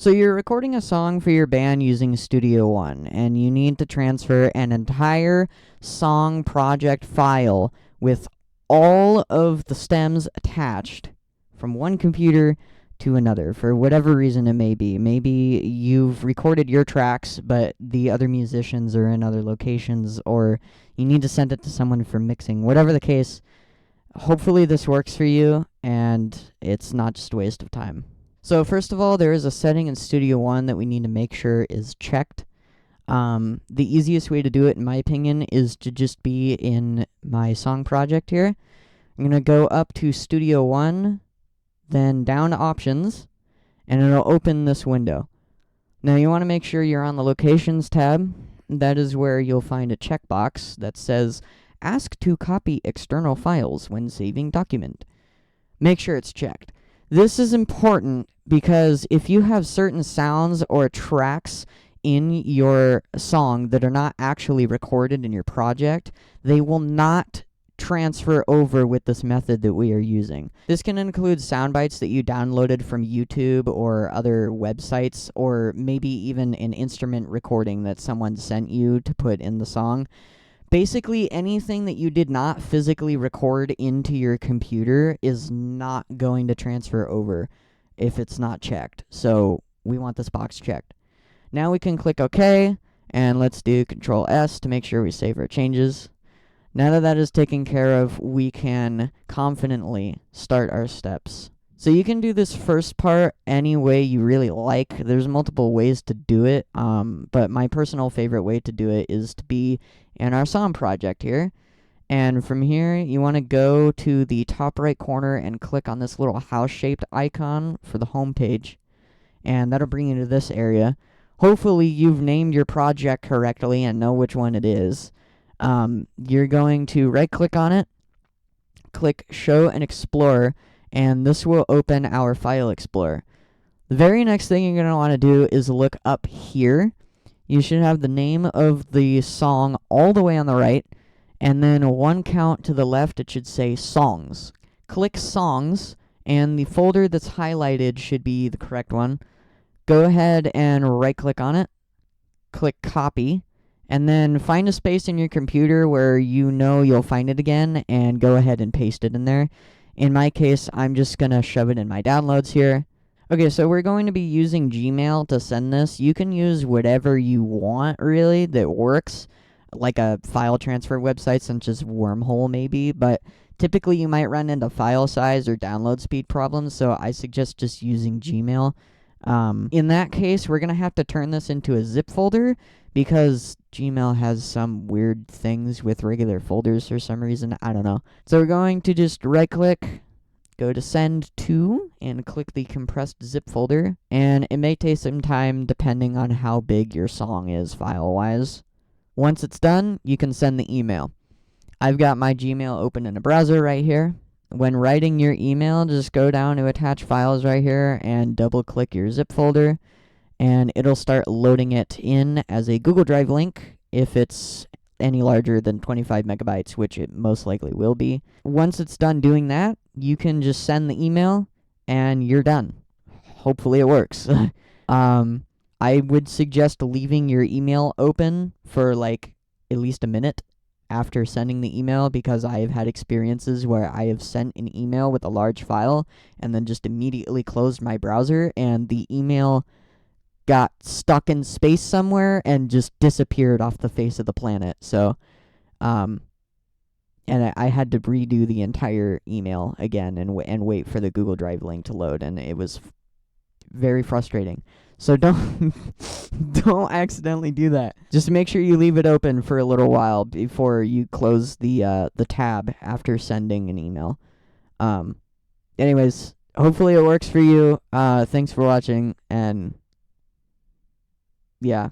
So you're recording a song for your band using Studio One, and you need to transfer an entire song project file with all of the stems attached from one computer to another for whatever reason it may be. Maybe you've recorded your tracks, but the other musicians are in other locations, or you need to send it to someone for mixing. Whatever the case, hopefully this works for you, and it's not just a waste of time. So first of all, there is a setting in Studio One that we need to make sure is checked. The easiest way to do it, in my opinion, is to just be in my song project here. I'm going to go up to Studio One, then down to Options, and it'll open this window. Now you want to make sure you're on the Locations tab. That is where you'll find a checkbox that says, Ask to copy external files when saving document. Make sure it's checked. This is important because if you have certain sounds or tracks in your song that are not actually recorded in your project, they will not transfer over with this method that we are using. This can include sound bites that you downloaded from YouTube or other websites, or maybe even an instrument recording that someone sent you to put in the song. Basically, anything that you did not physically record into your computer is not going to transfer over if it's not checked. So we want this box checked. Now we can click OK, and let's do Control S to make sure we save our changes. Now that that is taken care of, we can confidently start our steps. So you can do this first part any way you really like. There's multiple ways to do it, but my personal favorite way to do it is to be in our song project here. And from here, you want to go to the top right corner and click on this little house-shaped icon for the home page, and that'll bring you to this area. Hopefully you've named your project correctly and know which one it is. You're going to right-click on it, click Show and Explore, and this will open our File Explorer. The very next thing you're going to want to do is look up here. You should have the name of the song all the way on the right, and then one count to the left it should say Songs. Click Songs, and the folder that's highlighted should be the correct one. Go ahead and right-click on it, click Copy, and then find a space in your computer where you know you'll find it again, and go ahead and paste it in there. In my case, I'm just going to shove it in my downloads here. Okay, so we're going to be using Gmail to send this. You can use whatever you want, really, that works, like a file transfer website such as Wormhole maybe, but typically you might run into file size or download speed problems, so I suggest just using Gmail. In that case, we're going to have to turn this into a zip folder because Gmail has some weird things with regular folders for some reason. I don't know. So we're going to just right-click, go to Send To, and click the compressed zip folder. And it may take some time depending on how big your song is file-wise. Once it's done, you can send the email. I've got my Gmail open in a browser right here. When writing your email, just go down to Attach Files right here and double-click your zip folder, and it'll start loading it in as a Google Drive link if it's any larger than 25 megabytes, which it most likely will be. Once it's done doing that, you can just send the email, and you're done. Hopefully it works. I would suggest leaving your email open for like at least a minute after sending the email, because I have had experiences where I have sent an email with a large file and then just immediately closed my browser, and the email got stuck in space somewhere and just disappeared off the face of the planet. So, and I had to redo the entire email again and wait for the Google Drive link to load, and it was very frustrating. So don't accidentally do that. Just make sure you leave it open for a little while before you close the tab after sending an email. Anyways, hopefully it works for you. Thanks for watching, and yeah.